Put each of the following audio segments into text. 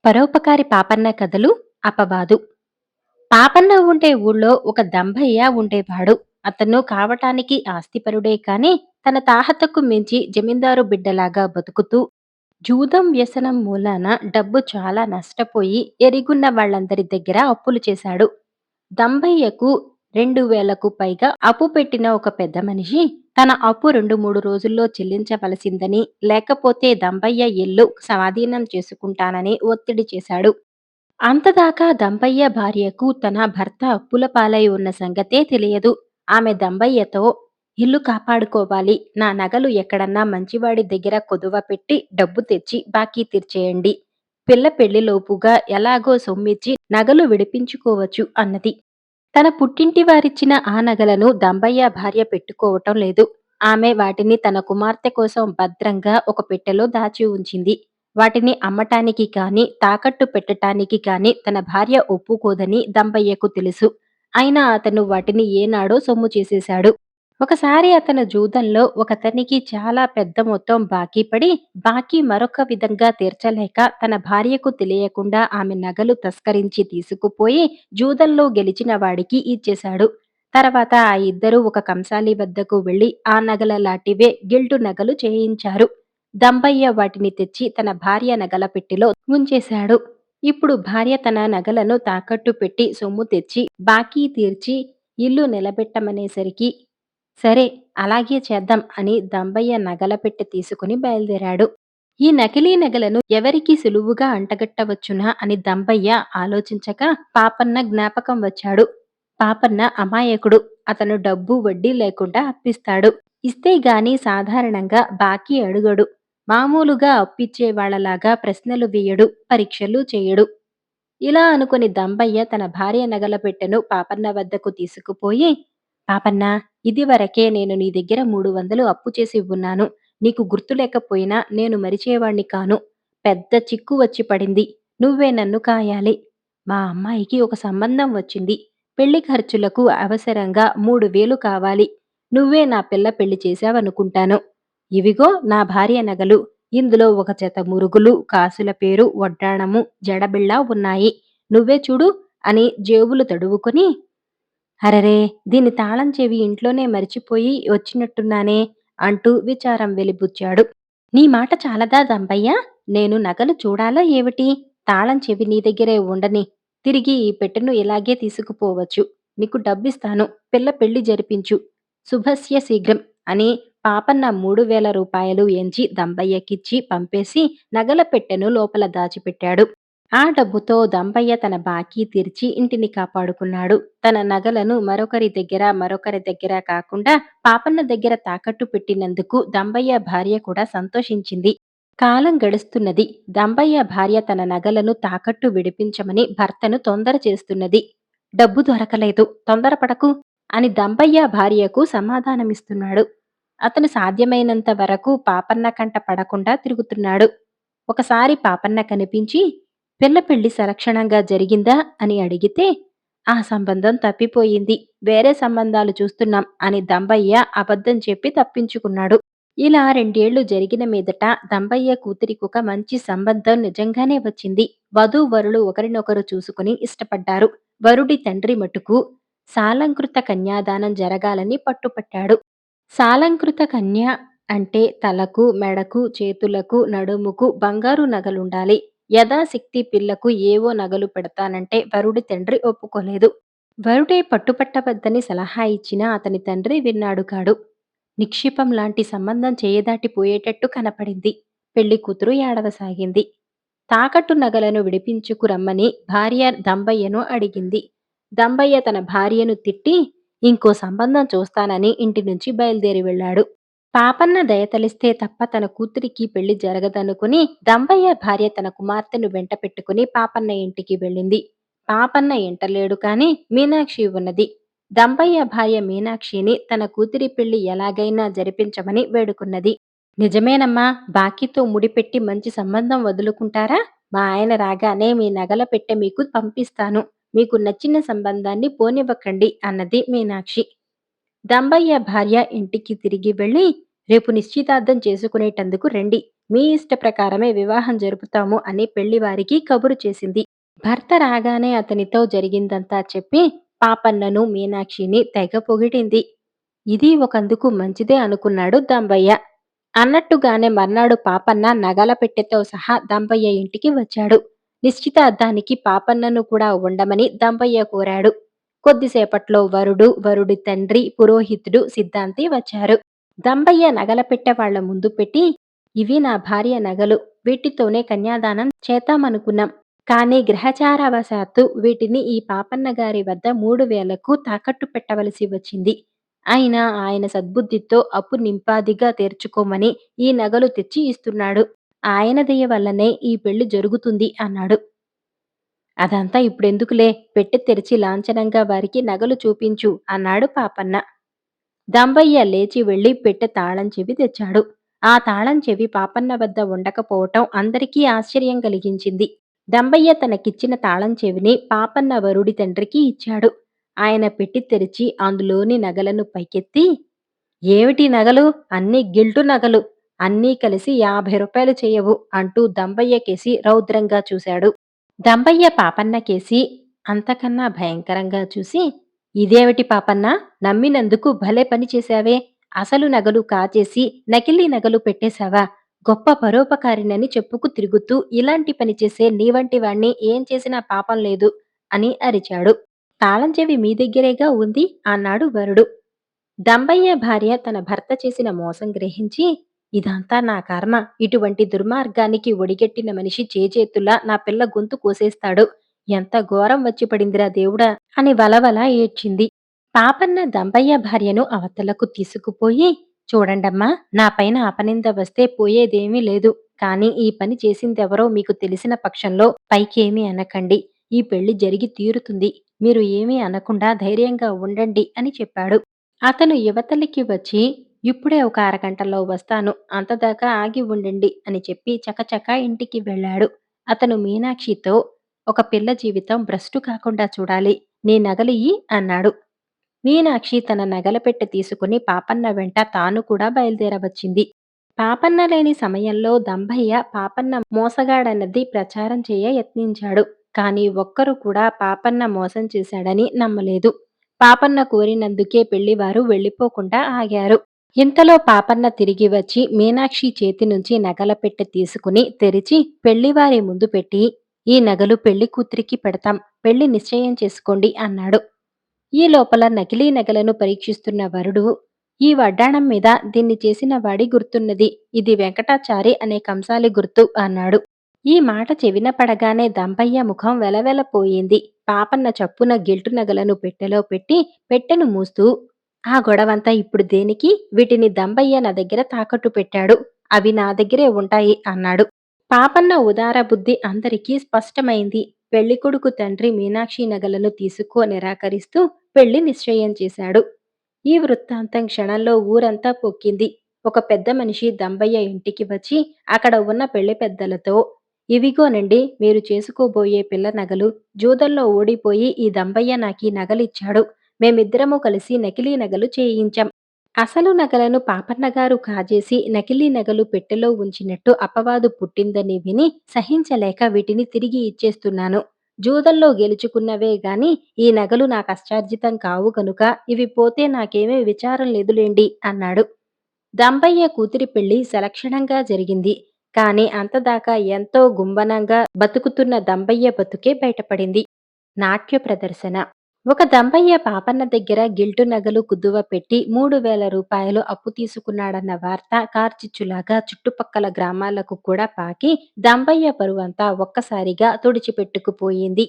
పరోపకారి పాపన్న కథలు అపవాదు. పాపన్న ఉండే ఊళ్ళో ఒక దంభయ్య ఉండేవాడు. అతను కావటానికి ఆస్తిపరుడే కాని తన తాహతకు మించి జమీందారు బిడ్డలాగా బతుకుతూ జూదం వ్యసనం మూలాన డబ్బు చాలా నష్టపోయి ఎరిగున్న వాళ్ళందరి దగ్గర అప్పులు చేశాడు. దంభయ్యకు 2000కు పైగా అప్పు పెట్టిన ఒక పెద్ద మనిషి తన అప్పు 2-3 రోజుల్లో చెల్లించవలసిందని, లేకపోతే దంభయ్య ఇల్లు స్వాధీనం చేసుకుంటానని ఒత్తిడి చేశాడు. అంతదాకా దంపయ్య భార్యకు తన భర్త అప్పుల పాలై ఉన్న సంగతే తెలియదు. ఆమె దంబయ్యతో, ఇల్లు కాపాడుకోవాలి, నా నగలు ఎక్కడన్నా మంచివాడి దగ్గర కుదువ పెట్టి డబ్బు తెచ్చి బాకీ తీర్చేయండి, పిల్ల పెళ్లిలోపుగా ఎలాగో సొమ్మిచ్చి నగలు విడిపించుకోవచ్చు అన్నది. తన పుట్టింటి వారిచ్చిన ఆ నగలను దంబయ్య భార్య పెట్టుకోవటం లేదు. ఆమె వాటిని తన కుమార్తె కోసం భద్రంగా ఒక పెట్టెలో దాచి ఉంచింది. వాటిని అమ్మటానికి కాని, తాకట్టు పెట్టటానికి కాని తన భార్య ఒప్పుకోదని దంపయ్యకు తెలుసు. అయినా అతను వాటిని ఏనాడో సొమ్ము చేసేశాడు. ఒకసారి అతను జూదంలో ఒకతనికి చాలా పెద్ద మొత్తం బాకీ పడి, బాకీ మరొక విధంగా తీర్చలేక తన భార్యకు తెలియకుండా ఆమె నగలు తస్కరించి తీసుకుపోయి జూదంలో గెలిచిన వాడికి ఇచ్చేశాడు. తర్వాత ఆ ఇద్దరూ ఒక కంసాలి వద్దకు వెళ్లి ఆ నగల లాంటివే గిల్టు నగలు చేయించారు. దంపయ్య వాటిని తెచ్చి తన భార్య నగల పెట్టెలో ఉంచేశాడు. ఇప్పుడు భార్య తన నగలను తాకట్టు పెట్టి సొమ్ము తెచ్చి బాకీ తీర్చి ఇల్లు నిలబెట్టమనేసరికి, సరే, అలాగే చేద్దాం అని దంబయ్య నగల పెట్టె తీసుకుని బయలుదేరాడు. ఈ నకిలీ నగలను ఎవరికి సులువుగా అంటగట్టవచ్చునా అని దంబయ్య ఆలోచించక పాపన్న జ్ఞాపకం వచ్చాడు. పాపన్న అమాయకుడు. అతను డబ్బు వడ్డీ లేకుండా అప్పిస్తాడు. ఇస్తే గాని సాధారణంగా బాకీ అడుగడు. మామూలుగా అప్పిచ్చే వాళ్ళలాగా ప్రశ్నలు వేయడు, పరీక్షలు చేయడు. ఇలా అనుకుని దంబయ్య తన భార్య నగల పెట్టెను పాపన్న వద్దకు తీసుకుపోయి, పాపన్నా, ఇదివరకే నేను నీ దగ్గర 300 అప్పు చేసి ఉన్నాను. నీకు గుర్తు లేకపోయినా నేను మరిచేవాణ్ణి కాను. పెద్ద చిక్కు వచ్చి పడింది. నువ్వే నన్ను కాయాలి. మా అమ్మాయికి ఒక సంబంధం వచ్చింది. పెళ్లి ఖర్చులకు అవసరంగా 3000 కావాలి. నువ్వే నా పిల్ల పెళ్లి చేశావనుకుంటాను. ఇవిగో నా భార్య నగలు. ఇందులో ఒక జత మురుగులు, కాసుల పేరు, వడ్డాణము, జడబిళ్ళ ఉన్నాయి. నువ్వే చూడు అని జేబులు తడువుకొని, అరెరే, దీని తాళం చెవి ఇంట్లోనే మరిచిపోయి వచ్చినట్టున్నానే అంటూ విచారం వెలిబుచ్చాడు. నీ మాట చాలదా దంపయ్యా? నేను నగలు చూడాలా ఏమిటి? తాళం చెవి నీ దగ్గరే ఉండని. తిరిగి ఈ పెట్టెను ఇలాగే తీసుకుపోవచ్చు. నీకు డబ్బిస్తాను. పిల్ల పెళ్లి జరిపించు. శుభస్య శీఘ్రం అని పాపన్న 3000 ఎంచి దంపయ్యకిచ్చి పంపేసి నగల పెట్టెను లోపల దాచిపెట్టాడు. ఆ డబ్బుతో దంపయ్య తన బాకీ తీర్చి ఇంటిని కాపాడుకున్నాడు. తన నగలను మరొకరి దగ్గర కాకుండా పాపన్న దగ్గర తాకట్టు పెట్టినందుకు దంపయ్య భార్య కూడా సంతోషించింది. కాలం గడుస్తున్నది. దంపయ్య భార్య తన నగలను తాకట్టు విడిపించమని భర్తను తొందర చేస్తున్నది. డబ్బు దొరకలేదు, తొందరపడకు అని దంపయ్య భార్యకు సమాధానమిస్తున్నాడు. అతను సాధ్యమైనంత వరకు పాపన్న కంట పడకుండా తిరుగుతున్నాడు. ఒకసారి పాపన్న కనిపించి, పిల్ల పెళ్లి సలక్షణంగా జరిగిందా అని అడిగితే, ఆ సంబంధం తప్పిపోయింది, వేరే సంబంధాలు చూస్తున్నాం అని దంబయ్య అబద్ధం చెప్పి తప్పించుకున్నాడు. ఇలా 2 ఏళ్లు జరిగిన మీదట దంబయ్య కూతురికొక మంచి సంబంధం నిజంగానే వచ్చింది. వధూవరులు ఒకరినొకరు చూసుకుని ఇష్టపడ్డారు. వరుడి తండ్రి మటుకు సాలంకృత కన్యాదానం జరగాలని పట్టుపట్టాడు. సాలంకృత కన్య అంటే తలకు, మెడకు, చేతులకు, నడుముకు బంగారు నగలుండాలి. యథాశక్తి పిల్లకు ఏవో నగలు పెడతానంటే వరుడి తండ్రి ఒప్పుకోలేదు. వరుడే పట్టుపట్టవద్దని సలహా ఇచ్చినా అతని తండ్రి విన్నాడు కాడు. నిక్షిపం లాంటి సంబంధం చేయదాటిపోయేటట్టు కనపడింది. పెళ్లి కూతురు ఏడవసాగింది. తాకట్టు నగలను విడిపించుకురమ్మని భార్య దంబయ్యను అడిగింది. దంబయ్య తన భార్యను తిట్టి ఇంకో సంబంధం చూస్తానని ఇంటి నుంచి బయలుదేరి వెళ్ళాడు. పాపన్న దయతలిస్తే తప్ప తన కూతురికి పెళ్లి జరగదనుకుని దంబయ్య భార్య తన కుమార్తెను వెంట పెట్టుకుని పాపన్న ఇంటికి వెళ్ళింది. పాపన్న ఇంటలేడు కాని మీనాక్షి ఉన్నది. దంబయ్య భార్య మీనాక్షిని తన కూతురి పెళ్లి ఎలాగైనా జరిపించమని వేడుకున్నది. నిజమేనమ్మా, బాకీతో ముడిపెట్టి మంచి సంబంధం వదులుకుంటారా? మా ఆయన రాగానే మీ నగల పెట్టె మీకు పంపిస్తాను. మీకు నచ్చిన సంబంధాన్ని పోనివ్వకండి అన్నది మీనాక్షి. దంబయ్య భార్య ఇంటికి తిరిగి వెళ్ళి, రేపు నిశ్చితార్థం చేసుకునేటందుకు రండి. మీ ఇష్ట ప్రకారమే వివాహం జరుపుతాము అని పెళ్లివారికి కబురు చేసింది. భర్త రాగానే అతనితో జరిగిందంతా చెప్పి పాపన్నను, మీనాక్షిని తెగ పొగిడింది. ఇది ఒకందుకు మంచిదే అనుకున్నాడు దంబయ్య. అన్నట్టుగానే మర్నాడు పాపన్న నగల పెట్టెతో సహా దంబయ్య ఇంటికి వచ్చాడు. నిశ్చితార్థానికి పాపన్నను కూడా ఉండమని దంబయ్య కోరాడు. కొద్దిసేపట్లో వరుడు, వరుడి తండ్రి, పురోహితుడు, సిద్ధాంతి వచ్చారు. దంబయ్య నగల పెట్టె వాళ్ల ముందు పెట్టి, ఇవి నా భార్య నగలు. వీటితోనే కన్యాదానం చేద్దామనుకున్నాం. కానీ గ్రహచారవశాత్తు వీటిని ఈ పాపన్న గారి వద్ద 3000కు తాకట్టు పెట్టవలసి వచ్చింది. అయినా ఆయన సద్బుద్ధితో అప్పు నింపాదిగా తీర్చుకోమని ఈ నగలు తెచ్చి ఇస్తున్నాడు. ఆయన దయ వల్లనే ఈ పెళ్లి జరుగుతుంది అన్నాడు. అదంతా ఇప్పుడెందుకులే, పెట్టె తెరిచి లాంఛనంగా వారికి నగలు చూపించు అన్నాడు పాపన్న. దంబయ్య లేచి వెళ్లి పెట్టె తాళం చెవి తెచ్చాడు. ఆ తాళం చెవి పాపన్న వద్ద ఉండకపోవటం అందరికీ ఆశ్చర్యం కలిగించింది. దంబయ్య తనకిచ్చిన తాళం చెవిని పాపన్న వరుడి తండ్రికి ఇచ్చాడు. ఆయన పెట్టి తెరిచి అందులోని నగలను పైకెత్తి, ఏమిటి నగలు? అన్నీ గిల్టు నగలు. అన్నీ కలిసి రూ. 50 చెయ్యవు అంటూ దంబయ్యకేసి రౌద్రంగా చూశాడు. దంబయ్య పాపన్నకేసి అంతకన్నా భయంకరంగా చూసి, ఇదేమిటి పాపన్నా, నమ్మినందుకు భలే పని చేశావే. అసలు నగలు కాజేసి నకిలీ నగలు పెట్టేశావా? గొప్ప పరోపకారినని చెప్పుకు తిరుగుతూ ఇలాంటి పని చేసే నీవంటి వాణ్ణి ఏం చేసినా పాపం లేదు అని అరిచాడు. తాళం చెవి మీ దగ్గరేగా ఉంది అన్నాడు వరుడు. దంబయ్య భార్య తన భర్త చేసిన మోసం గ్రహించి, ఇదంతా నా కర్మ. ఇటువంటి దుర్మార్గానికి ఒడిగట్టిన మనిషి చేజేతులా నా పిల్ల గొంతు కోసేస్తాడు. ఎంత ఘోరం వచ్చి పడిందిరా దేవుడా అని వలవల ఏడ్చింది. పాపన్న దంబయ్య భార్యను అవతలకు తీసుకుపోయి, చూడండమ్మా, నా పైన అపనింద వస్తే పోయేదేమీ లేదు. కానీ ఈ పని చేసిందెవరో మీకు తెలిసిన పక్షంలో పైకేమీ అనకండి. ఈ పెళ్లి జరిగి తీరుతుంది. మీరు ఏమీ అనకుండా ధైర్యంగా ఉండండి అని చెప్పాడు. అతను యువతలికి వచ్చి, ఇప్పుడే ఒక అరగంటలో వస్తాను. అంతదాకా ఆగి ఉండండి అని చెప్పి చకచకా ఇంటికి వెళ్ళాడు. అతను మీనాక్షితో, ఒక పిల్ల జీవితం భ్రష్టు కాకుండా చూడాలి. నీ నగలియ్యి అన్నాడు. మీనాక్షి తన నగల పెట్టె తీసుకుని పాపన్న వెంట తాను కూడా బయలుదేరవచ్చింది. పాపన్న లేని సమయంలో దంభయ్య పాపన్న మోసగాడన్నది ప్రచారం చేయ యత్నించాడు. కాని ఒక్కరు కూడా పాపన్న మోసం చేశాడని నమ్మలేదు. పాపన్న కోరినందుకే పెళ్లివారు వెళ్ళిపోకుండా ఆగారు. ఇంతలో పాపన్న తిరిగి వచ్చి మీనాక్షి చేతి నుంచి నగల పెట్టె తీసుకుని తెరిచి పెళ్లివారి ముందు పెట్టి, ఈ నగలు పెళ్లి కూతురికి పెడతాం. పెళ్లి నిశ్చయం చేసుకోండి అన్నాడు. ఈ లోపల నకిలీ నగలను పరీక్షిస్తున్న వరుడు, ఈ వడ్డాణం మీద దీన్ని చేసిన వాడి గుర్తున్నది. ఇది వెంకటాచారి అనే కంసాలి గుర్తు అన్నాడు. ఈ మాట చెవిన పడగానే దంపయ్య ముఖం వెలవెలపోయింది. పాపన్న చప్పున గిల్టు నగలను పెట్టెలో పెట్టి పెట్టెను మూస్తూ, ఆ గొడవంతా ఇప్పుడు దేనికి? వీటిని దంబయ్య నా దగ్గర తాకట్టు పెట్టాడు. అవి నా దగ్గరే ఉంటాయి అన్నాడు. పాపన్న ఉదార బుద్ధి అందరికీ స్పష్టమైంది. పెళ్లికొడుకు తండ్రి మీనాక్షి నగలను తీసుకో నిరాకరిస్తూ పెళ్లి నిశ్చయం చేశాడు. ఈ వృత్తాంతం క్షణంలో ఊరంతా పొక్కింది. ఒక పెద్ద మనిషి దంబయ్య ఇంటికి వచ్చి అక్కడ ఉన్న పెళ్లి పెద్దలతో, ఇవిగోనండి మీరు చేసుకోబోయే పిల్ల నగలు. జూదంలో ఓడిపోయి ఈ దంబయ్య నాకీ నగలిచ్చాడు. మేమిద్దరము కలిసి నకిలీ నగలు చేయించాం. అసలు నగలను పాపన్నగారు కాజేసి నకిలీ నగలు పెట్టెలో ఉంచినట్టు అపవాదు పుట్టిందని విని సహించలేక వీటిని తిరిగి ఇచ్చేస్తున్నాను. జూదంలో గెలుచుకున్నవే గాని ఈ నగలు నా కష్టార్జితం కావు గనుక ఇవి పోతే నాకేమీ విచారం లేదులేండి అన్నాడు. దంపయ్య కూతురి పెళ్లి సలక్షణంగా జరిగింది. కాని అంతదాకా ఎంతో గుంబనంగా బతుకుతున్న దంపయ్య బతుకే బయటపడింది. నాట్య ప్రదర్శన. ఒక దంపయ్య పాపన్న దగ్గర గిల్టు నగలు కుదువ పెట్టి 3000 అప్పు తీసుకున్నాడన్న వార్త కార్చిచ్చులాగా చుట్టుపక్కల గ్రామాలకు కూడా పాకి దంపయ్య పరువంతా ఒక్కసారిగా తుడిచిపెట్టుకుపోయింది.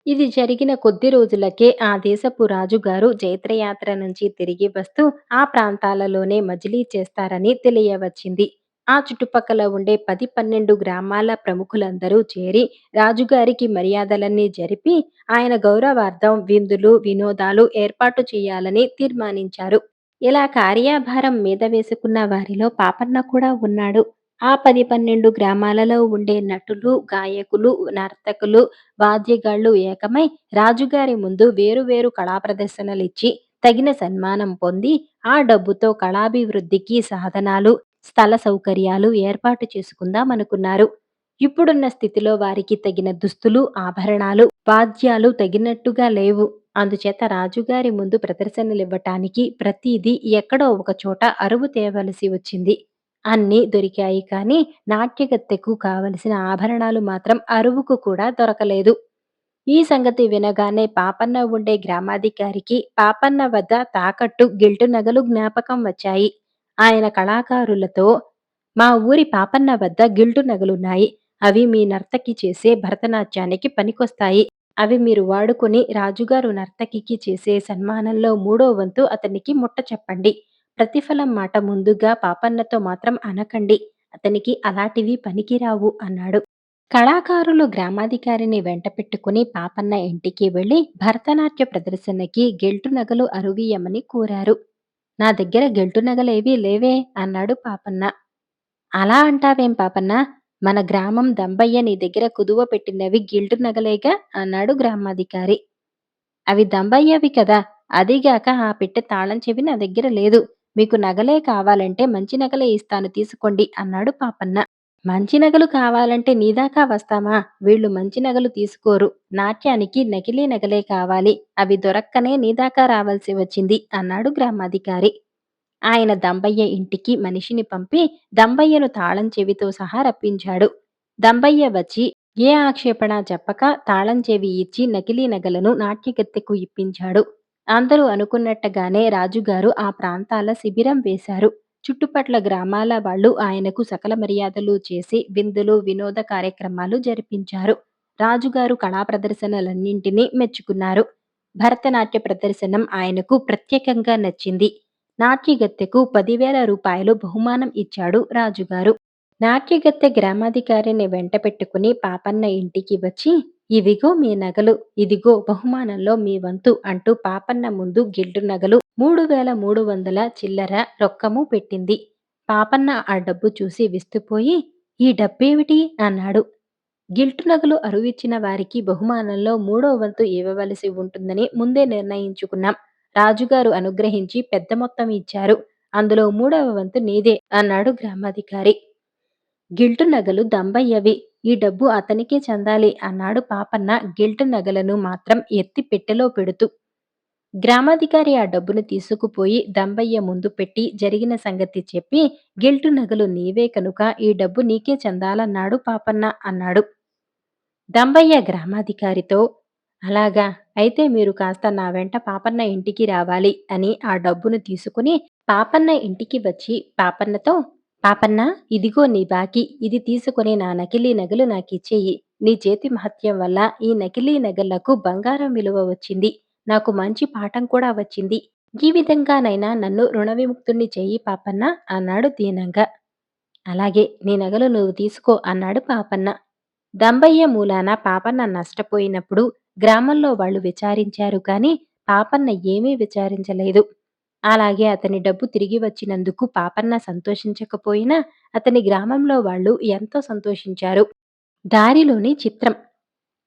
ఇది జరిగిన కొద్ది రోజులకే ఆ దేశపు రాజుగారు జైత్రయాత్ర నుంచి తిరిగి వస్తూ ఆ ప్రాంతాలలోనే మజిలీ చేస్తారని తెలియవచ్చింది. ఆ చుట్టుపక్కల ఉండే 10-12 గ్రామాల ప్రముఖులందరూ చేరి రాజుగారికి మర్యాదలన్నీ జరిపి ఆయన గౌరవార్థం విందులు, వినోదాలు ఏర్పాటు చేయాలని తీర్మానించారు. ఇలా కార్యభారం మీద వేసుకున్న వారిలో పాపన్న కూడా ఉన్నాడు. ఆ 10-12 గ్రామాలలో ఉండే నటులు, గాయకులు, నర్తకులు, వాద్యగాళ్లు ఏకమై రాజుగారి ముందు వేరు కళా ప్రదర్శనలిచ్చి తగిన సన్మానం పొంది ఆ డబ్బుతో కళాభివృద్ధికి సాధనాలు, స్థల సౌకర్యాలు ఏర్పాటు చేసుకుందామనుకున్నారు. ఇప్పుడున్న స్థితిలో వారికి తగిన దుస్తులు, ఆభరణాలు, వాద్యాలు తగినట్టుగా లేవు. అందుచేత రాజుగారి ముందు ప్రదర్శనలివ్వటానికి ప్రతీదీ ఎక్కడో ఒక చోట అరువు తేవలసి వచ్చింది. అన్నీ దొరికాయి కానీ నాట్యగత్తెకు కావలసిన ఆభరణాలు మాత్రం అరువుకు కూడా దొరకలేదు. ఈ సంగతి వినగానే పాపన్న ఉండే గ్రామాధికారికి పాపన్న వద్ద తాకట్టు గిల్టు నగలు జ్ఞాపకం వచ్చాయి. ఆయన కళాకారులతో, మా ఊరి పాపన్న వద్ద గిల్టు నగలున్నాయి. అవి మీ నర్తకి చేసే భరతనాట్యానికి పనికొస్తాయి. అవి మీరు వాడుకొని రాజుగారు నర్తకికి చేసే సన్మానంలో మూడో వంతు అతనికి ముట్ట చెప్పండి. ప్రతిఫలం మాట ముందుగా పాపన్నతో మాత్రం అనకండి. అతనికి అలాంటివి పనికిరావు అన్నాడు. కళాకారులు గ్రామాధికారిని వెంటపెట్టుకుని పాపన్న ఇంటికి వెళ్లి భరతనాట్య ప్రదర్శనకి గెల్టు నగలు అరువియ్యమని కోరారు. నా దగ్గర గెల్టు నగలేవీ లేవే అన్నాడు పాపన్న. అలా అంటావేం పాపన్న? మన గ్రామం దంబయ్య నీ దగ్గర కుదువ పెట్టినవి గిల్టు నగలేగా అన్నాడు గ్రామాధికారి. అవి దంబయ్యవి కదా! అదీగాక ఆ పెట్టె తాళం చెవి నా దగ్గర లేదు. మీకు నగలే కావాలంటే మంచి నగలే ఇస్తాను తీసుకోండి అన్నాడు పాపన్న. మంచి నగలు కావాలంటే నీదాకా వస్తామా? వీళ్ళు మంచి నగలు తీసుకోరు. నాట్యానికి నకిలీ నగలే కావాలి. అవి దొరక్కనే నీదాకా రావాల్సి వచ్చింది అన్నాడు గ్రామాధికారి. ఆయన దంబయ్య ఇంటికి మనిషిని పంపి దంబయ్యను తాళం చెవితో సహా రప్పించాడు. దంబయ్య వచ్చి ఏ ఆక్షేపణ చెప్పక తాళం చెవి ఇచ్చి నకిలీ నగలను నాట్యగత్తెకు ఇప్పించాడు. అందరూ అనుకున్నట్టుగానే రాజుగారు ఆ ప్రాంతాల శిబిరం వేశారు. చుట్టుపట్ల గ్రామాల వాళ్ళు ఆయనకు సకల మర్యాదలు చేసి విందులు, వినోద కార్యక్రమాలు జరిపించారు. రాజుగారు కళా ప్రదర్శనలన్నింటినీ మెచ్చుకున్నారు. భరతనాట్య ప్రదర్శనం ఆయనకు ప్రత్యేకంగా నచ్చింది. నాట్యగత్తెకు 10,000 రూపాయలు బహుమానం ఇచ్చాడు రాజుగారు. నాట్యగత్తె గ్రామాధికారిని వెంటపెట్టుకుని పాపన్న ఇంటికి వచ్చి, ఇవిగో మీ నగలు, ఇదిగో బహుమానంలో మీ వంతు అంటూ పాపన్న ముందు గిల్టు నగలు 3,300 చిల్లర రొక్కము పెట్టింది. పాపన్న ఆ డబ్బు చూసి విస్తుపోయి, ఈ డబ్బేమిటి అన్నాడు. గిల్టు నగలు అరువిచ్చిన వారికి బహుమానంలో మూడో వంతు ఇవ్వవలసి ఉంటుందని ముందే నిర్ణయించుకున్నాం. రాజుగారు అనుగ్రహించి పెద్ద మొత్తం ఇచ్చారు. అందులో మూడవ వంతు నీదే అన్నాడు గ్రామాధికారి. గిల్టు నగలు దంబయ్యవి. ఈ డబ్బు అతనికే చెందాలి అన్నాడు పాపన్న గిల్టు నగలను మాత్రం ఎత్తి పెట్టెలో పెడుతూ. గ్రామాధికారి ఆ డబ్బును తీసుకుపోయి దంబయ్య ముందు పెట్టి జరిగిన సంగతి చెప్పి, గిల్టు నగలు నీవే కనుక ఈ డబ్బు నీకే చెందాలన్నాడు పాపన్న అన్నాడు. దంబయ్య గ్రామాధికారితో, అలాగా, అయితే మీరు కాస్త నా వెంట పాపన్న ఇంటికి రావాలి అని ఆ డబ్బును తీసుకుని పాపన్న ఇంటికి వచ్చి పాపన్నతో, పాపన్న, ఇదిగో నీ బాకీ, ఇది తీసుకుని నా నకిలీ నగలు నాకిచ్చేయి. నీ చేతి మహత్యం వల్ల ఈ నకిలీ నగలకు బంగారం విలువ వచ్చింది. నాకు మంచి పాఠం కూడా వచ్చింది. ఈ విధంగానైనా నన్ను రుణ విముక్తుణ్ణి చెయ్యి పాపన్న అన్నాడు దీనంగా. అలాగే, నీ నగలు నువ్వు తీసుకో అన్నాడు పాపన్న. దంబయ్య మూలాన పాపన్న నష్టపోయినప్పుడు గ్రామంలో వాళ్ళు విచారించారు కాని పాపన్న ఏమీ విచారించలేదు. అలాగే అతని డబ్బు తిరిగి వచ్చినందుకు పాపన్న సంతోషించకపోయినా అతని గ్రామంలో వాళ్ళు ఎంతో సంతోషించారు. దారిలోని చిత్రం.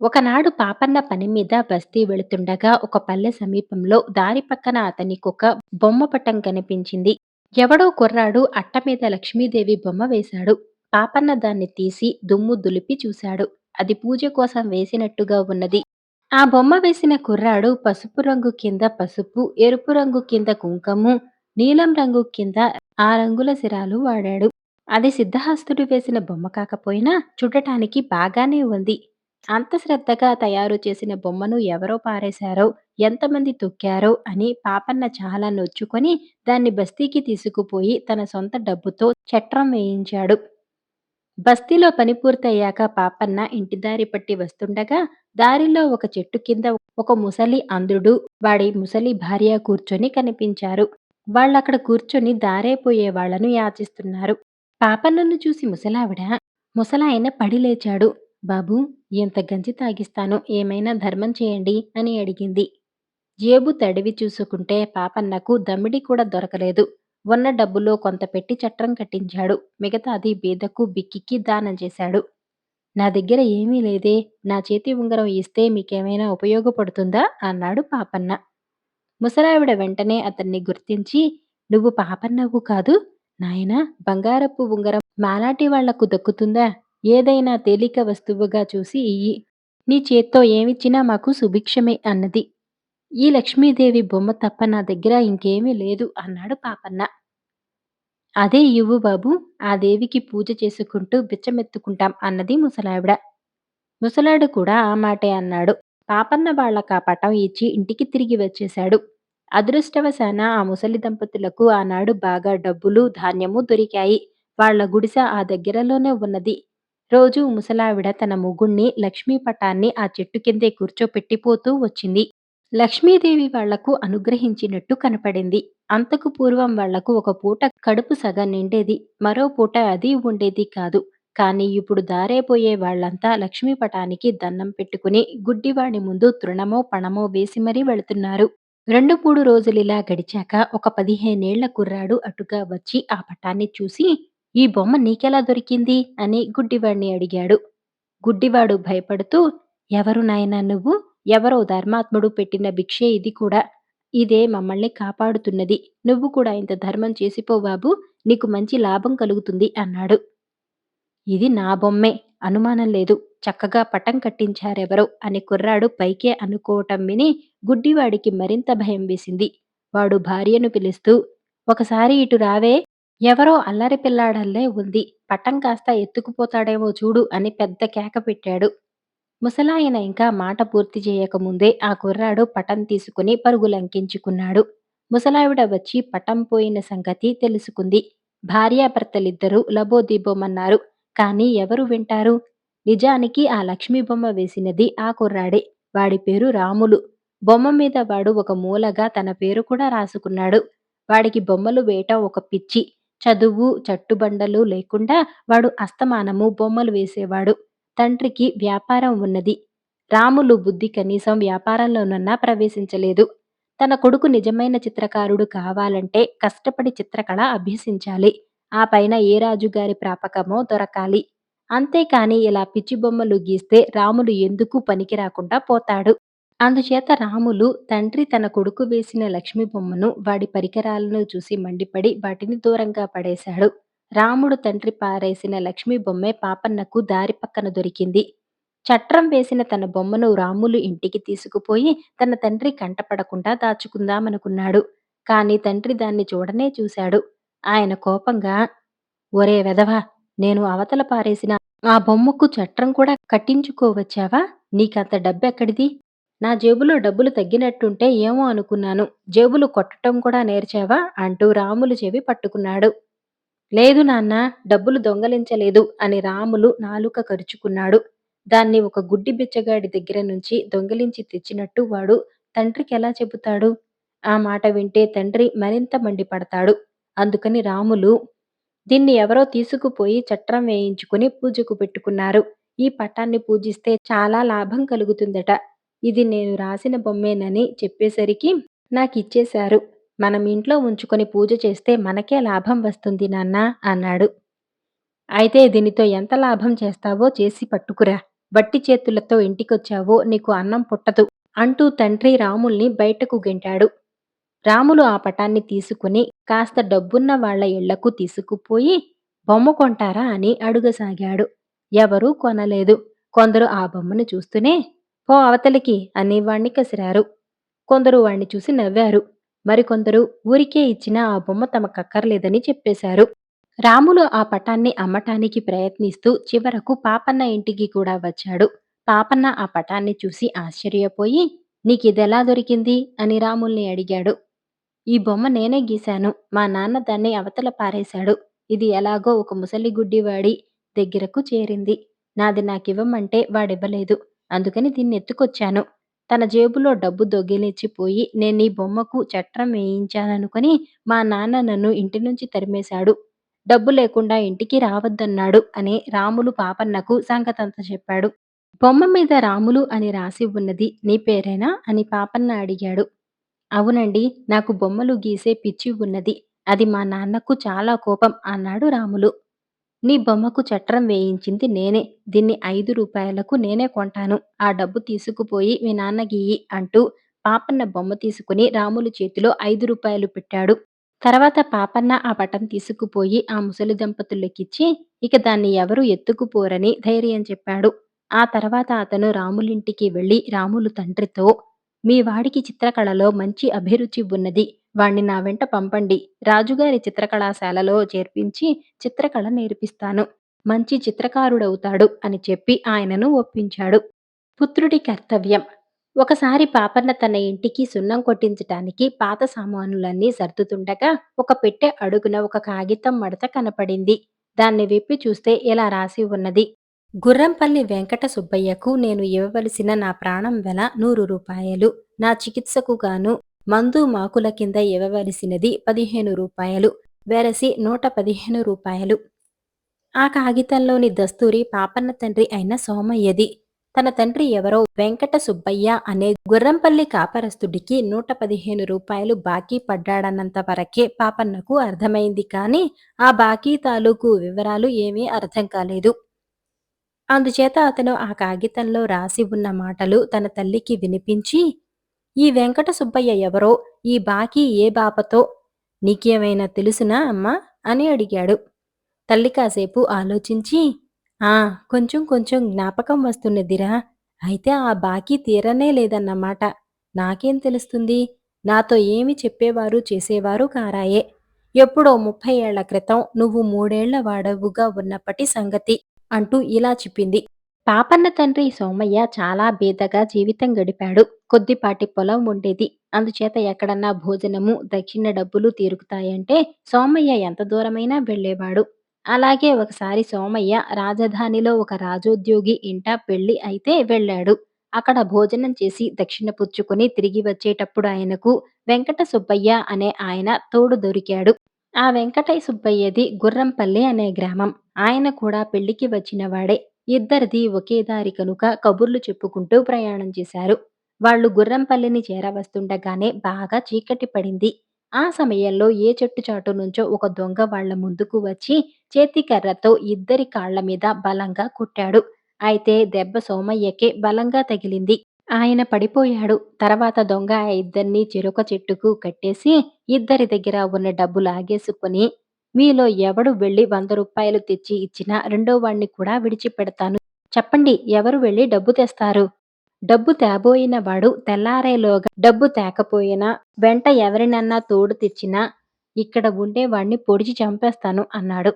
ఒకనాడు పాపన్న పని మీద బస్తీ వెళుతుండగా ఒక పల్లె సమీపంలో దారి పక్కన అతనికొక బొమ్మ పటం కనిపించింది. ఎవడో కుర్రాడు అట్ట మీద లక్ష్మీదేవి బొమ్మ వేశాడు. పాపన్న దాన్ని తీసి దుమ్ము దులిపి చూశాడు. అది పూజ కోసం వేసినట్టుగా ఉన్నది. ఆ బొమ్మ వేసిన కుర్రాడు పసుపు రంగు కింద పసుపు, ఎరుపు రంగు కింద కుంకము, నీలం రంగు కింద ఆ రంగుల సిరాలు వాడాడు. అది సిద్ధహస్తుడు వేసిన బొమ్మ కాకపోయినా చూడటానికి బాగానే ఉంది. అంత శ్రద్ధగా తయారు చేసిన బొమ్మను ఎవరో పారేశారో, ఎంతమంది తొక్కారో అని పాపన్న చాలా నొచ్చుకొని దాన్ని బస్తీకి తీసుకుపోయి తన సొంత డబ్బుతో చట్రం వేయించాడు. బస్తీలో పని పూర్తయ్యాక పాపన్న ఇంటిదారి పట్టి వస్తుండగా దారిలో ఒక చెట్టు కింద ఒక ముసలి అంధుడు, వాడి ముసలి భార్య కూర్చొని కనిపించారు. వాళ్ళక్కడ కూర్చొని దారైపోయే వాళ్లను యాచిస్తున్నారు. పాపన్నను చూసి ముసలావిడ, ముసలాయన పడి లేచాడు. బాబూ, ఎంత గంజి తాగిస్తాను, ఏమైనా ధర్మం చేయండి అని అడిగింది. జేబు తడివి చూసుకుంటే పాపన్నకు దమ్మిడి కూడా దొరకలేదు. ఉన్న డబ్బులో కొంత పెట్టి చట్రం కట్టించాడు. మిగతాది బీదకు బిక్కికి దానం చేశాడు. నా దగ్గర ఏమీ లేదే, నా చేతి ఉంగరం ఇస్తే మీకేమైనా ఉపయోగపడుతుందా అన్నాడు పాపన్న. ముసలావిడ వెంటనే అతన్ని గుర్తించి, నువ్వు పాపన్నవు కాదు, నాయనా, బంగారపు ఉంగరం మాలాటి వాళ్లకు దక్కుతుందా? ఏదైనా తేలిక వస్తువుగా చూసి ఇయ్యి. నీ చేత్తో ఏమిచ్చినా మాకు సుభిక్షమే అన్నది. ఈ లక్ష్మీదేవి బొమ్మ తప్ప నా దగ్గర ఇంకేమీ లేదు అన్నాడు పాపన్న. అదే ఇవ్వు బాబూ, ఆ దేవికి పూజ చేసుకుంటూ బిచ్చమెత్తుకుంటాం అన్నది ముసలావిడ. ముసలాడు కూడా ఆ మాటే అన్నాడు. పాపన్న వాళ్ళకా పటం ఇచ్చి ఇంటికి తిరిగి వచ్చేశాడు. అదృష్టవశాన ఆ ముసలి దంపతులకు ఆనాడు బాగా డబ్బులు, ధాన్యము దొరికాయి. వాళ్ళ గుడిసె ఆ దగ్గరలోనే ఉన్నది. రోజూ ముసలావిడ తన మొగుణ్ణి, లక్ష్మీ పటాన్ని ఆ చెట్టు కిందే కూర్చోపెట్టి పోతూ వచ్చింది. లక్ష్మీదేవి వాళ్లకు అనుగ్రహించినట్టు కనపడింది. అంతకు పూర్వం వాళ్లకు ఒక పూట కడుపు సగం నిండేది. మరో పూట అదీ ఉండేది కాదు. కానీ ఇప్పుడు దారేపోయే వాళ్ళంతా లక్ష్మీ పటానికి దన్నం పెట్టుకుని గుడ్డివాడి ముందు తృణమో పణమో వేసి మరీ వెళుతున్నారు. 2, 3 రోజులిలా గడిచాక ఒక 15 ఏళ్ల కుర్రాడు అటుగా వచ్చి ఆ పటాన్ని చూసి, "ఈ బొమ్మ నీకెలా దొరికింది?" అని గుడ్డివాడిని అడిగాడు. గుడ్డివాడు భయపడుతూ, "ఎవరు నాయనా నువ్వు? ఎవరో ధర్మాత్ముడు పెట్టిన భిక్షే ఇది కూడా. ఇదే మమ్మల్ని కాపాడుతున్నది. నువ్వు కూడా ఇంత ధర్మం చేసిపో బాబూ, నీకు మంచి లాభం కలుగుతుంది" అన్నాడు. "ఇది నా బొమ్మే. అనుమానం లేదు. చక్కగా పటం కట్టించారెవరో" అని కుర్రాడు పైకే అనుకోవటం విని గుడ్డివాడికి మరింత భయం వేసింది. వాడు భార్యను పిలుస్తూ, "ఒకసారి ఇటు రావే. ఎవరో అల్లరి పిల్లాడల్లే ఉంది. పటం కాస్త ఎత్తుకుపోతాడేమో చూడు" అని పెద్ద కేక పెట్టాడు. ముసలాయన ఇంకా మాట పూర్తి చేయకముందే ఆ కుర్రాడు పటం తీసుకుని పరుగులంకించుకున్నాడు. ముసలావిడ వచ్చి పటం పోయిన సంగతి తెలుసుకుంది. భార్యాభర్తలిద్దరూ లబోదిబోమన్నారు. కానీ ఎవరు వింటారు? నిజానికి ఆ లక్ష్మీ బొమ్మ వేసినది ఆ కుర్రాడే. వాడి పేరు రాములు. బొమ్మ మీద వాడు ఒక మూలగా తన పేరు కూడా రాసుకున్నాడు. వాడికి బొమ్మలు వేయటం ఒక పిచ్చి. చదువు, చట్టుబండలు లేకుండా వాడు అస్తమానము బొమ్మలు వేసేవాడు. తండ్రికి వ్యాపారం ఉన్నది. రాములు బుద్ధి కనీసం వ్యాపారంలోనన్నా ప్రవేశించలేదు. తన కొడుకు నిజమైన చిత్రకారుడు కావాలంటే కష్టపడి చిత్రకళ అభ్యసించాలి. ఆ పైన ఏ రాజుగారి ప్రాపకమో దొరకాలి. అంతేకాని ఇలా పిచ్చి బొమ్మలు గీస్తే రాములు ఎందుకూ పనికి రాకుండా పోతాడు. అందుచేత రాములు తండ్రి తన కొడుకు వేసిన లక్ష్మీ బొమ్మను, వాడి పరికరాలను చూసి మండిపడి వాటిని దూరంగా పడేశాడు. రాముడు తండ్రి పారేసిన లక్ష్మీ బొమ్మే పాపన్నకు దారి పక్కన దొరికింది. చట్రం వేసిన తన బొమ్మను రాములు ఇంటికి తీసుకుపోయి తన తండ్రి కంటపడకుండా దాచుకుందామనుకున్నాడు. కాని తండ్రి దాన్ని చూడనే చూశాడు. ఆయన కోపంగా, "ఒరే వెధవా! నేను అవతల పారేసిన ఆ బొమ్మకు చట్రం కూడా కట్టించుకోవచ్చావా? నీకంత డబ్బెక్కడిది? నా జేబులో డబ్బులు తగ్గినట్టుంటే ఏమో అనుకున్నాను. జేబులు కొట్టటం కూడా నేర్చావా?" అంటూ రాములు చెవి పట్టుకున్నాడు. "లేదు నాన్నా, డబ్బులు దొంగలించలేదు" అని రాములు నాలుక కరుచుకున్నాడు. దాన్ని ఒక గుడ్డి బిచ్చగాడి దగ్గర నుంచి దొంగిలించి తెచ్చినట్టు వాడు తండ్రికెలా చెబుతాడు? ఆ మాట వింటే తండ్రి మరింత మండిపడతాడు. అందుకని రాములు, "దీన్ని ఎవరో తీసుకుపోయి చట్రం వేయించుకుని పూజకు పెట్టుకున్నారు. ఈ పటాన్ని పూజిస్తే చాలా లాభం కలుగుతుందట. ఇది నేను రాసిన బొమ్మేనని చెప్పేసరికి నాకిచ్చేశారు. మనం ఇంట్లో ఉంచుకొని పూజ చేస్తే మనకే లాభం వస్తుంది నాన్నా" అన్నాడు. "అయితే దీనితో ఎంత లాభం చేస్తావో చేసి పట్టుకురా. వట్టి చేతులతో ఇంటికొచ్చావో నీకు అన్నం పుట్టదు" అంటూ తండ్రి రాముల్ని బయటకు గెంటాడు. రాములు ఆ పటాన్ని తీసుకుని కాస్త డబ్బున్న వాళ్ళ ఇళ్లకు తీసుకుపోయి బొమ్మ కొంటారా అని అడుగసాగాడు. ఎవరూ కొనలేదు. కొందరు ఆ బొమ్మను చూస్తూనే "పో అవతలికి" అని వాణ్ణి కసిరారు. కొందరు వాణ్ణి చూసి నవ్వారు. మరికొందరు ఊరికే ఇచ్చినా ఆ బొమ్మ తమకక్కర్లేదని చెప్పేశారు. రాములు ఆ పటాన్ని అమ్మటానికి ప్రయత్నిస్తూ చివరకు పాపన్న ఇంటికి కూడా వచ్చాడు. పాపన్న ఆ పటాన్ని చూసి ఆశ్చర్యపోయి, "నీకిదెలా దొరికింది?" అని రాముల్ని అడిగాడు. "ఈ బొమ్మ నేనే గీశాను. మా నాన్న దాన్ని అవతల పారేశాడు. ఇది ఎలాగో ఒక ముసలి గుడ్డివాడి దగ్గరకు చేరింది. నాది నాకివ్వమంటే వాడివ్వలేదు. అందుకని దీన్నెత్తుకొచ్చాను. తన జేబులో డబ్బు దొంగిలించిపోయి నేనీ బొమ్మకు చట్రం వేయించాననుకుని మా నాన్న నన్ను ఇంటి నుంచి తరిమేశాడు. డబ్బు లేకుండా ఇంటికి రావద్దన్నాడు" అని రాములు పాపన్నకు సంగతంతా చెప్పాడు. "బొమ్మ మీద రాములు అని రాసి ఉన్నది నీ పేరేనా?" అని పాపన్న అడిగాడు. "అవునండి. నాకు బొమ్మలు గీసే పిచ్చి ఉన్నది. అది మా నాన్నకు చాలా కోపం" అన్నాడు రాములు. "నీ బొమ్మకు చట్రం వేయించింది నేనే. దీన్ని 5 రూపాయలకు నేనే కొంటాను. ఆ డబ్బు తీసుకుపోయి మీ నాన్నకియ్యి" అంటూ పాపన్న బొమ్మ తీసుకుని రాములు చేతిలో 5 రూపాయలు పెట్టాడు. తర్వాత పాపన్న ఆ బటన్ తీసుకుపోయి ఆ ముసలి దంపతులకిచ్చి, ఇక దాన్ని ఎవరు ఎత్తుకుపోరని ధైర్యం చెప్పాడు. ఆ తర్వాత అతను రాములింటికి వెళ్లి రాములు తండ్రితో, "మీ వాడికి చిత్రకళలో మంచి అభిరుచి ఉన్నది. వాణ్ణి నా వెంట పంపండి. రాజుగారి చిత్రకళాశాలలో చేర్పించి చిత్రకళ నేర్పిస్తాను. మంచి చిత్రకారుడవుతాడు" అని చెప్పి ఆయనను ఒప్పించాడు. పుత్రుడి కర్తవ్యం. ఒకసారి పాపన్న తన ఇంటికి సున్నం కొట్టించటానికి పాత సామానులన్నీ సర్దుతుండగా ఒక పెట్టె అడుగున ఒక కాగితం మడత కనపడింది. దాన్ని విప్పి చూస్తే ఇలా రాసి ఉన్నది: గుర్రంపల్లి వెంకట సుబ్బయ్యకు నేను ఇవ్వవలసిన నా ప్రాణం వెల 100 రూపాయలు. నా చికిత్సకు గాను మందు మాకుల కింద ఇవ్వవలసినది 15 రూపాయలు. వెరసి 115 రూపాయలు. ఆ కాగితంలోని దస్తూరి పాపన్న తండ్రి అయిన సోమయ్యది. తన తండ్రి ఎవరో వెంకట సుబ్బయ్య అనే గుర్రంపల్లి కాపరస్తుడికి 115 రూపాయలు బాకీ పడ్డాడన్నంత వరకే పాపన్నకు అర్థమైంది కాని, ఆ బాకీ తాలూకు వివరాలు ఏమీ అర్థం కాలేదు. అందుచేత అతను ఆ కాగితంలో రాసి ఉన్న మాటలు తన తల్లికి వినిపించి, "ఈ వెంకట సుబ్బయ్య ఎవరో, ఈ బాకీ ఏ బాపతో నీకేమైనా తెలుసునా అమ్మా?" అని అడిగాడు. తల్లి కాసేపు ఆలోచించి, "ఆ! కొంచెం కొంచెం జ్ఞాపకం వస్తున్నదిరా. అయితే ఆ బాకీ తీరనే లేదన్నమాట. నాకేం తెలుస్తుంది? నాతో ఏమి చెప్పేవారు చేసేవారు కారాయె. ఎప్పుడో 30 ఏళ్ల క్రితం నువ్వు 3 ఏళ్ల వాడవుగా ఉన్నప్పటి సంగతి" అంటూ ఇలా చెప్పింది. పాపన్న తండ్రి సోమయ్య చాలా బీదగా జీవితం గడిపాడు. కొద్దిపాటి పొలం ఉండేది. అందుచేత ఎక్కడన్నా భోజనము, దక్షిణ డబ్బులు తీరుకుతాయంటే సోమయ్య ఎంత దూరమైనా వెళ్ళేవాడు. అలాగే ఒకసారి సోమయ్య రాజధానిలో ఒక రాజోద్యోగి ఇంట పెళ్లి అయితే వెళ్ళాడు. అక్కడ భోజనం చేసి దక్షిణ పుచ్చుకొని తిరిగి వచ్చేటప్పుడు ఆయనకు వెంకట సుబ్బయ్య అనే ఆయన తోడు దొరికాడు. ఆ వెంకటయ్య సుబ్బయ్యది గుర్రంపల్లి అనే గ్రామం. ఆయన కూడా పెళ్లికి వచ్చినవాడే. ఇద్దరిది ఒకే దారి కనుక కబుర్లు చెప్పుకుంటూ ప్రయాణం చేశారు. వాళ్ళు గుర్రంపల్లిని చేరవస్తుండగానే బాగా చీకటి పడింది. ఆ సమయంలో ఏ చెట్టు చాటు నుంచో ఒక దొంగ వాళ్ళ ముందుకు వచ్చి చేతికర్రతో ఇద్దరి కాళ్ల మీద బలంగా కొట్టాడు. అయితే దెబ్బ సోమయ్యకే బలంగా తగిలింది. ఆయన పడిపోయాడు. తర్వాత దొంగ ఆ ఇద్దరిని చెరొక చెట్టుకు కట్టేసి ఇద్దరి దగ్గర ఉన్న డబ్బు లాగేసుకొని, "మీలో ఎవడు వెళ్లి 100 రూపాయలు తెచ్చి ఇచ్చినా రెండో వాణ్ణి కూడా విడిచిపెడతాను. చెప్పండి ఎవరు వెళ్లి డబ్బు తెస్తారు? డబ్బు తేబోయిన వాడు తెల్లారేలోగా డబ్బు తేకపోయినా, వెంట ఎవరినన్నా తోడు తెచ్చినా ఇక్కడ ఉండే వాణ్ణి పొడిచి చంపేస్తాను" అన్నాడు.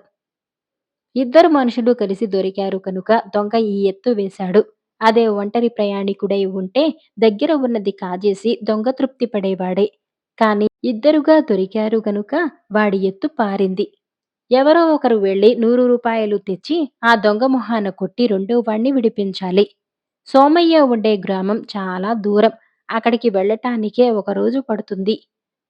ఇద్దరు మనుషులు కలిసి దొరికారు కనుక దొంగ ఈ ఎత్తు వేశాడు. అదే ఒంటరి ప్రయాణికుడై ఉంటే దగ్గర ఉన్నది కాజేసి దొంగ తృప్తి పడేవాడే. కాని ఇద్దరుగా దొరికారు గనుక వాడి ఎత్తు పారింది. ఎవరో ఒకరు వెళ్లి 100 రూపాయలు తెచ్చి ఆ దొంగ మొహాన కొట్టి రెండో వాణ్ణి విడిపించాలి. సోమయ్య ఉండే గ్రామం చాలా దూరం. అక్కడికి వెళ్ళటానికే ఒక రోజు పడుతుంది.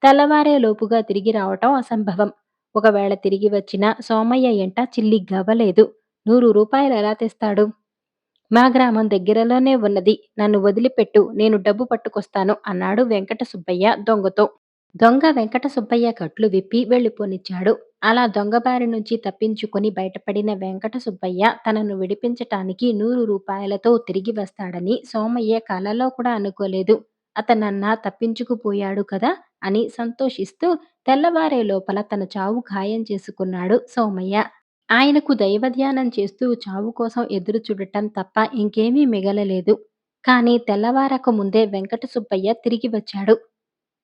తెల్లవారే లోపుగా తిరిగి రావటం అసంభవం. ఒకవేళ తిరిగి వచ్చినా సోమయ్య ఎంట చిల్లి గవ్వలేదు. 100 రూపాయలెలా తెస్తాడు? "మా గ్రామం దగ్గరలోనే ఉన్నది. నన్ను వదిలిపెట్టు. నేను డబ్బు పట్టుకొస్తాను" అన్నాడు వెంకట సుబ్బయ్య దొంగతో. దొంగ వెంకట సుబ్బయ్య కట్లు విప్పి వెళ్ళిపోనిచ్చాడు. అలా దొంగ బారి నుంచి తప్పించుకొని బయటపడిన వెంకట సుబ్బయ్య తనను విడిపించటానికి 100 రూపాయలతో తిరిగి వస్తాడని సోమయ్య కలలో కూడా అనుకోలేదు. అతనన్నా తప్పించుకుపోయాడు కదా అని సంతోషిస్తూ తెల్లవారే లోపల తన చావు ఖాయం చేసుకున్నాడు సోమయ్య. ఆయనకు దైవధ్యానం చేస్తూ చావు కోసం ఎదురు చూడటం తప్ప ఇంకేమీ మిగలలేదు. కానీ తెల్లవారక ముందే వెంకట సుబ్బయ్య తిరిగి వచ్చాడు.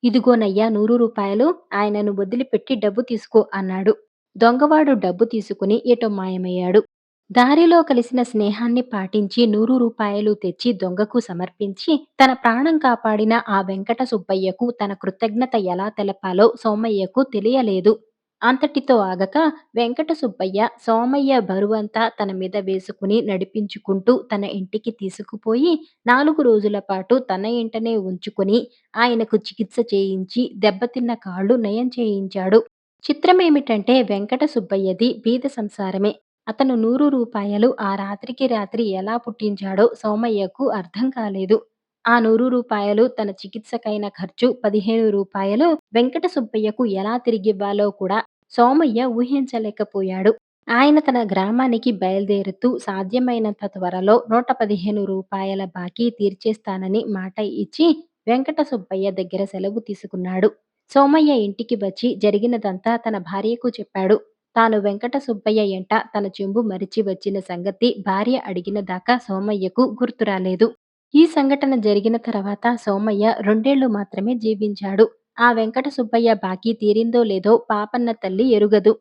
"ఇదిగోనయ్యా 100 రూపాయలు. ఆయనను వదిలిపెట్టి డబ్బు తీసుకో" అన్నాడు. దొంగవాడు డబ్బు తీసుకుని ఎటో మాయమయ్యాడు. దారిలో కలిసిన స్నేహాన్ని పాటించి 100 రూపాయలు తెచ్చి దొంగకు సమర్పించి తన ప్రాణం కాపాడిన ఆ వెంకట సుబ్బయ్యకు తన కృతజ్ఞత ఎలా తెలపాలో సోమయ్యకు తెలియలేదు. అంతటితో ఆగక వెంకట సుబ్బయ్య సోమయ్య బరువంతా తన మీద వేసుకుని నడిపించుకుంటూ తన ఇంటికి తీసుకుపోయి 4 రోజుల పాటు తన ఇంటనే ఉంచుకుని ఆయనకు చికిత్స చేయించి దెబ్బతిన్న కాళ్ళు నయం చేయించాడు. చిత్రమేమిటంటే వెంకట సుబ్బయ్యది బీద సంసారమే. అతను 100 రూపాయలు ఆ రాత్రికి రాత్రి ఎలా పుట్టించాడో సోమయ్యకు అర్థం కాలేదు. ఆ 100 రూపాయలు తన చికిత్సకైన ఖర్చు 15 రూపాయలు వెంకట సుబ్బయ్యకు ఎలా తిరిగివ్వాలో కూడా సోమయ్య ఊహించలేకపోయాడు. ఆయన తన గ్రామానికి బయలుదేరుతూ సాధ్యమైనంత త్వరలో 115 రూపాయల బాకీ తీర్చేస్తానని మాట ఇచ్చి వెంకట సుబ్బయ్య దగ్గర సెలవు తీసుకున్నాడు. సోమయ్య ఇంటికి వచ్చి జరిగినదంతా తన భార్యకు చెప్పాడు. తాను వెంకట సుబ్బయ్య ఎంట తన చెంబు మరిచి వచ్చిన సంగతి భార్య అడిగిన దాకా సోమయ్యకు గుర్తురాలేదు. ఈ సంఘటన జరిగిన తర్వాత సోమయ్య 2 మాత్రమే జీవించాడు. ఆ వెంకట సుబ్బయ్య బాకీ తీరిందో లేదో పాపన్న తల్లి ఎరుగదు.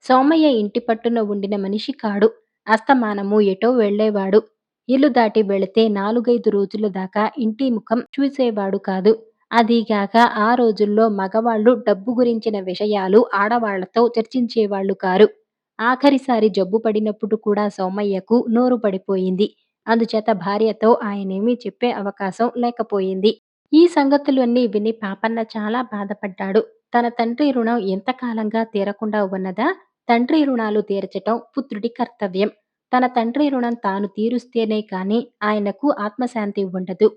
సోమయ్య ఇంటి పట్టున ఉండిన మనిషి కాడు. అస్తమానము ఎటో వెళ్ళేవాడు. ఇల్లు దాటి వెళితే 4, 5 రోజుల దాకా ఇంటి ముఖం చూసేవాడు కాదు. అదీగాక ఆ రోజుల్లో మగవాళ్ళు డబ్బు గురించిన విషయాలు ఆడవాళ్లతో చర్చించేవాళ్ళు కారు. ఆఖరిసారి జబ్బు పడినప్పుడు కూడా సోమయ్యకు నోరు పడిపోయింది. అందుచేత భార్యతో ఆయనేమీ చెప్పే అవకాశం లేకపోయింది. ఈ సంగతులన్నీ విని పాపన్న చాలా బాధపడ్డాడు. తన తండ్రి రుణం ఎంతకాలంగా తీరకుండా ఉన్నదా? తండ్రి రుణాలు తీర్చటం పుత్రుడి కర్తవ్యం. తన తండ్రి రుణం తాను తీరుస్తేనే కాని ఆయనకు ఆత్మశాంతి ఉండదు.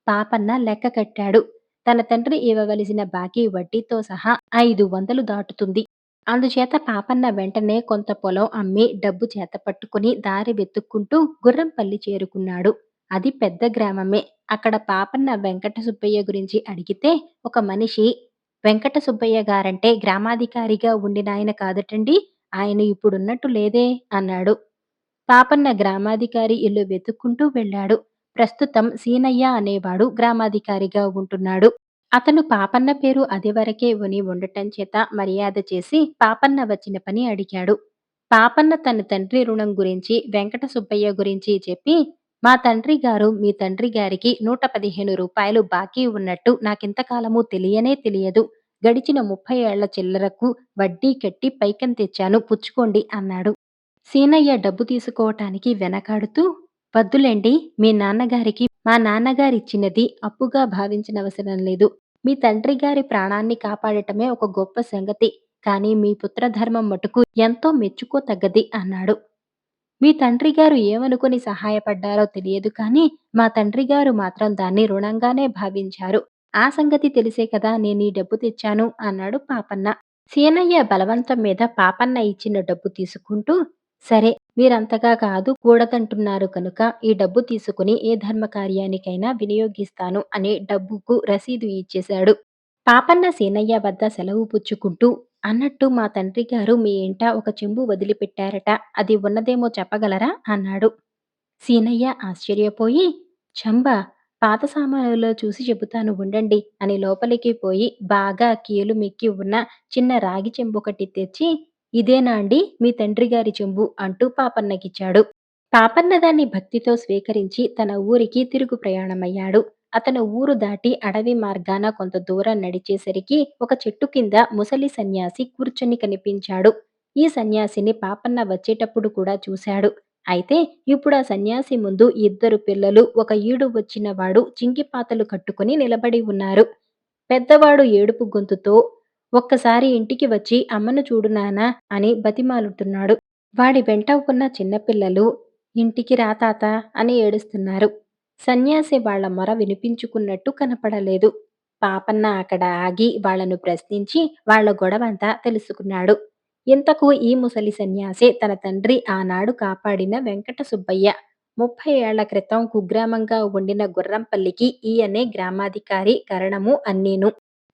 పాపన్న లెక్క కట్టాడు. తన తండ్రి ఇవ్వవలసిన బాకీ వడ్డీతో సహా 500 దాటుతుంది. అందుచేత పాపన్న వెంటనే కొంత పొలం అమ్మి డబ్బు చేతపట్టుకుని దారి వెతుక్కుంటూ గుర్రంపల్లి చేరుకున్నాడు. అది పెద్ద గ్రామమే. అక్కడ పాపన్న వెంకట సుబ్బయ్య గురించి అడిగితే ఒక మనిషి వెంకట సుబ్బయ్య గారంటే గ్రామాధికారిగా ఉండినాయన కాదటండి. ఆయన ఇప్పుడున్నట్టు లేదే అన్నాడు. పాపన్న గ్రామాధికారి ఇల్లు వెతుక్కుంటూ వెళ్ళాడు. ప్రస్తుతం సీనయ్య అనేవాడు గ్రామాధికారిగా ఉంటున్నాడు. అతను పాపన్న పేరు అదివరకే విని ఉండటం చేత మర్యాద చేసి పాపన్న వచ్చిన పని అడిగాడు. పాపన్న తన తండ్రి రుణం గురించి వెంకట సుబ్బయ్య గురించి చెప్పి, మా తండ్రి గారు మీ తండ్రి గారికి 115 రూపాయలు బాకీ ఉన్నట్టు నాకింతకాలము తెలియనే తెలియదు. గడిచిన 30 ఏళ్ల చిల్లరకు వడ్డీ కట్టి పైకం తెచ్చాను పుచ్చుకోండి అన్నాడు. సీనయ్య డబ్బు తీసుకోవటానికి వెనకాడుతూ, వద్దులెండి మీ నాన్నగారికి మా నాన్నగారిచ్చినది అప్పుగా భావించనవసరం లేదు. మీ తండ్రి గారి ప్రాణాన్ని కాపాడటమే ఒక గొప్ప సంగతి. కానీ మీ పుత్రధర్మం మటుకు ఎంతో మెచ్చుకోతగ్గది అన్నాడు. మీ తండ్రి గారు ఏమనుకుని సహాయపడ్డారో తెలియదు కానీ, మా తండ్రి గారు మాత్రం దాన్ని రుణంగానే భావించారు. ఆ సంగతి తెలిసే కదా నేనీ డబ్బు తెచ్చాను అన్నాడు పాపన్న. సీనయ్య బలవంతం మీద పాపన్న ఇచ్చిన డబ్బు తీసుకుంటూ, సరే మీరంతగా కాదు కూడదంటున్నారు కనుక ఈ డబ్బు తీసుకుని ఏ ధర్మకార్యానికైనా వినియోగిస్తాను అని డబ్బుకు రసీదు ఇచ్చేశాడు. పాపన్న సీనయ్య వద్ద సెలవు పుచ్చుకుంటూ, అన్నట్టు మా తండ్రి గారు మీ ఇంట ఒక చెంబు వదిలిపెట్టారట. అది ఉన్నదేమో చెప్పగలరా అన్నాడు. సీనయ్య ఆశ్చర్యపోయి, చెంబా? పాత సామానులో చూసి చెబుతాను ఉండండి అని లోపలికి పోయి బాగా కీలు మిక్కి ఉన్న చిన్న రాగి చెంబొకటి తెచ్చి, ఇదేనా అండి మీ తండ్రి గారి చెంబు అంటూ పాపన్నకిచ్చాడు. పాపన్న దాన్ని భక్తితో స్వీకరించి తన ఊరికి తిరుగు ప్రయాణమయ్యాడు. అతను ఊరు దాటి అడవి మార్గాన కొంత దూరం నడిచేసరికి ఒక చెట్టు కింద ముసలి సన్యాసి కూర్చొని కనిపించాడు. ఈ సన్యాసిని పాపన్న వచ్చేటప్పుడు కూడా చూశాడు. అయితే ఇప్పుడు ఆ సన్యాసి ముందు 2 పిల్లలు, ఒక ఈడు వచ్చిన వాడు చింకిపాతలు కట్టుకుని నిలబడి ఉన్నారు. పెద్దవాడు ఏడుపు గొంతుతో, ఒక్కసారి ఇంటికి వచ్చి అమ్మను చూడు నాన్నా అని బతిమాలుతున్నాడు. వాడి వెంట ఉన్న చిన్నపిల్లలు, ఇంటికి రా తాత అని ఏడుస్తున్నారు. సన్యాసి వాళ్ళ మొర వినిపించుకున్నట్టు కనపడలేదు. పాపన్న అక్కడ ఆగి వాళ్ళను ప్రశ్నించి వాళ్ళ గొడవంతా తెలుసుకున్నాడు. ఇంతకు ఈ ముసలి సన్యాసే తన తండ్రి ఆనాడు కాపాడిన వెంకట సుబ్బయ్య. 30 ఏళ్ల క్రితం కుగ్రామంగా ఉండిన గుర్రంపల్లికి ఈయనే గ్రామాధికారి కరణము అన్నీను.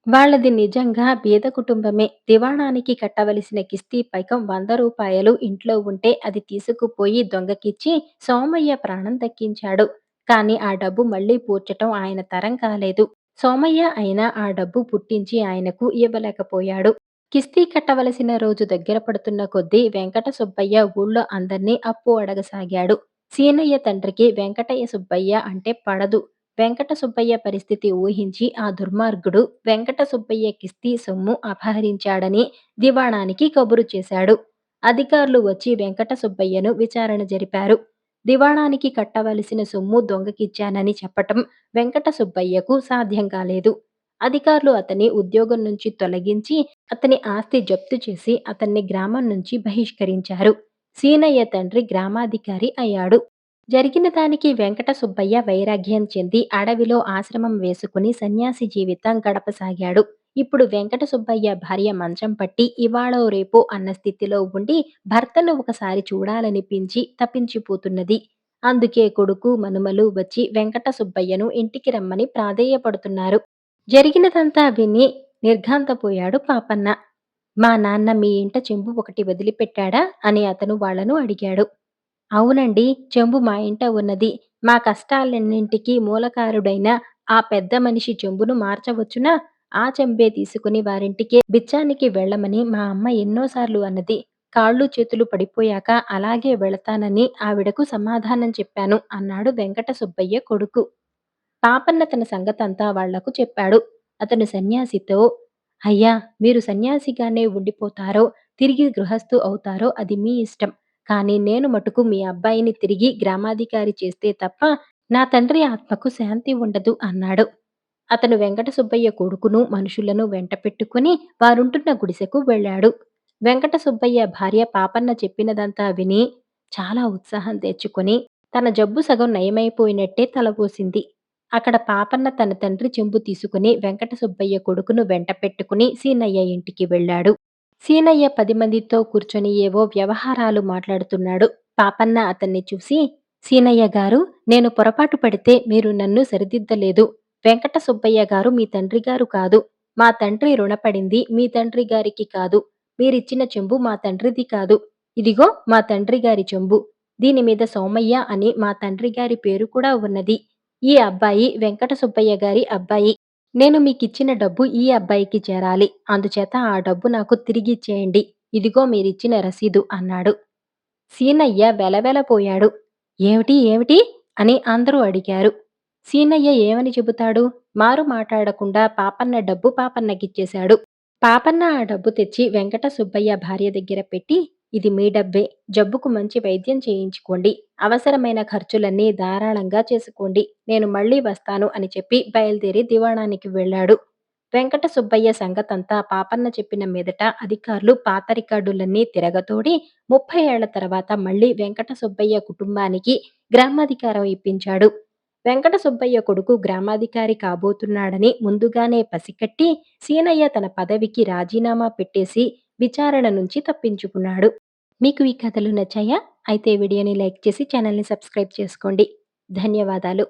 వాళ్ళది నిజంగా బీద కుటుంబమే. దివాణానికి కట్టవలసిన కిస్తీ పైకం 100 రూపాయలు ఇంట్లో ఉంటే అది తీసుకుపోయి దొంగకిచ్చి సోమయ్య ప్రాణం దక్కించాడు. కానీ ఆ డబ్బు మళ్ళీ పూడ్చటం ఆయన తరం కాలేదు. సోమయ్య అయినా ఆ డబ్బు పుట్టించి ఆయనకు ఇవ్వలేకపోయాడు. కిస్తీ కట్టవలసిన రోజు దగ్గర పడుతున్న కొద్దీ వెంకట సుబ్బయ్య ఊళ్ళో అందర్నీ అప్పు అడగసాగాడు. సీనయ్య తండ్రికి వెంకటయ్య సుబ్బయ్య అంటే పడదు. వెంకట సుబ్బయ్య పరిస్థితి ఊహించి ఆ దుర్మార్గుడు వెంకట సుబ్బయ్య కిస్తీ సొమ్ము అపహరించాడని దివాణానికి కబురు చేశాడు. అధికారులు వచ్చి వెంకట సుబ్బయ్యను విచారణ జరిపారు. దివాణానికి కట్టవలసిన సొమ్ము దొంగకిచ్చానని చెప్పటం వెంకట సుబ్బయ్యకు సాధ్యం కాలేదు. అధికారులు అతని ఉద్యోగం నుంచి తొలగించి అతని ఆస్తి జప్తు చేసి అతన్ని గ్రామం నుంచి బహిష్కరించారు. సీనయ్య తండ్రి గ్రామాధికారి అయ్యాడు. జరిగిన దానికి వెంకట సుబ్బయ్య వైరాగ్యం చెంది అడవిలో ఆశ్రమం వేసుకుని సన్యాసి జీవితం గడపసాగాడు. ఇప్పుడు వెంకట సుబ్బయ్య భార్య మంచం పట్టి ఇవాళో రేపో అన్న స్థితిలో ఉండి భర్తను ఒకసారి చూడాలనిపించి తపించిపోతున్నది. అందుకే కొడుకు మనుమలు వచ్చి వెంకట సుబ్బయ్యను ఇంటికి రమ్మని ప్రాధేయపడుతున్నారు. జరిగినదంతా విని నిర్ఘాంతపోయాడు పాపన్న. "మా నాన్న మీ ఇంట చెంబు ఒకటి వదిలిపెట్టాడా?" అని అతను వాళ్ళను అడిగాడు. "అవునండి. చెంబు మా ఇంట ఉన్నది. మా కష్టాలన్నింటికి మూలకారుడైన ఆ పెద్ద మనిషి చెంబును మార్చవచ్చునా? ఆ చెంబే తీసుకుని వారింటికే బిచ్చానికి వెళ్ళమని మా అమ్మ ఎన్నో సార్లు అన్నది. కాళ్ళు చేతులు పడిపోయాక అలాగే వెళతానని ఆవిడకు సమాధానం చెప్పాను" అన్నాడు వెంకట సుబ్బయ్య కొడుకు. పాపన్న తన సంగతంతా వాళ్లకు చెప్పాడు. అతను సన్యాసితో, "అయ్యా! మీరు సన్యాసిగానే ఉండిపోతారో, తిరిగి గృహస్థు అవుతారో అది మీ ఇష్టం. కానీ నేను మటుకు మీ అబ్బాయిని తిరిగి గ్రామాధికారి చేస్తే తప్ప నా తండ్రి ఆత్మకు శాంతి ఉండదు" అన్నాడు. అతను వెంకట సుబ్బయ్య కొడుకును, మనుషులను వెంటపెట్టుకుని వారుంటున్న గుడిసెకు వెళ్ళాడు. వెంకట సుబ్బయ్య భార్య పాపన్న చెప్పినదంతా విని చాలా ఉత్సాహం తెచ్చుకొని తన జబ్బు సగం నయమైపోయినట్టే తలపోసింది. అక్కడ పాపన్న తన తండ్రి చెంబు తీసుకుని వెంకట సుబ్బయ్య కొడుకును వెంటపెట్టుకుని సీనయ్య ఇంటికి వెళ్ళాడు. సీనయ్య 10 మందితో కూర్చొని ఏవో వ్యవహారాలు మాట్లాడుతున్నాడు. పాపన్న అతన్ని చూసి, "సీనయ్య గారు, నేను పొరపాటు పడితే మీరు నన్ను సరిదిద్దలేదు. వెంకట సుబ్బయ్య గారు మీ తండ్రి గారు కాదు. మా తండ్రి రుణపడింది మీ తండ్రి గారికి కాదు. మీరిచ్చిన చెంబు మా తండ్రిది కాదు. ఇదిగో మా తండ్రి గారి చెంబు. దీని మీద సోమయ్య అని మా తండ్రి గారి పేరు కూడా ఉన్నది. ఈ అబ్బాయి వెంకట సుబ్బయ్య గారి అబ్బాయి. నేను మీకిచ్చిన డబ్బు ఈ అబ్బాయికి చేరాలి. అందుచేత ఆ డబ్బు నాకు తిరిగిచ్చేయండి. ఇదిగో మీరిచ్చిన రసీదు" అన్నాడు. సీనయ్య వెలవెలపోయాడు. "ఏమిటి? ఏమిటి?" అని అందరూ అడిగారు. సీనయ్య ఏమని చెబుతాడు? మారు మాటాడకుండా పాపన్న డబ్బు పాపన్నకిచ్చేశాడు. పాపన్న ఆ డబ్బు తెచ్చి వెంకట సుబ్బయ్య భార్య దగ్గర పెట్టి, "ఇది మీ డబ్బే. జబ్బుకు మంచి వైద్యం చేయించుకోండి. అవసరమైన ఖర్చులన్నీ ధారాళంగా చేసుకోండి. నేను మళ్ళీ వస్తాను" అని చెప్పి బయలుదేరి దివాణానికి వెళ్ళాడు. వెంకట సుబ్బయ్య సంగతంతా పాపన్న చెప్పిన మీదట అధికారులు పాత రికార్డులన్నీ తిరగతోడి 30 ఏళ్ల తర్వాత మళ్ళీ వెంకట సుబ్బయ్య కుటుంబానికి గ్రామాధికారం ఇప్పించాడు. వెంకట సుబ్బయ్య కొడుకు గ్రామాధికారి కాబోతున్నాడని ముందుగానే పసికట్టి సీనయ్య తన పదవికి రాజీనామా పెట్టేసి విచారణ నుంచి తప్పించుకున్నాడు. మీకు ఈ కథలు నచ్చాయా? అయితే వీడియోని లైక్ చేసి ఛానల్‌ని సబ్స్క్రైబ్ చేసుకోండి. ధన్యవాదాలు.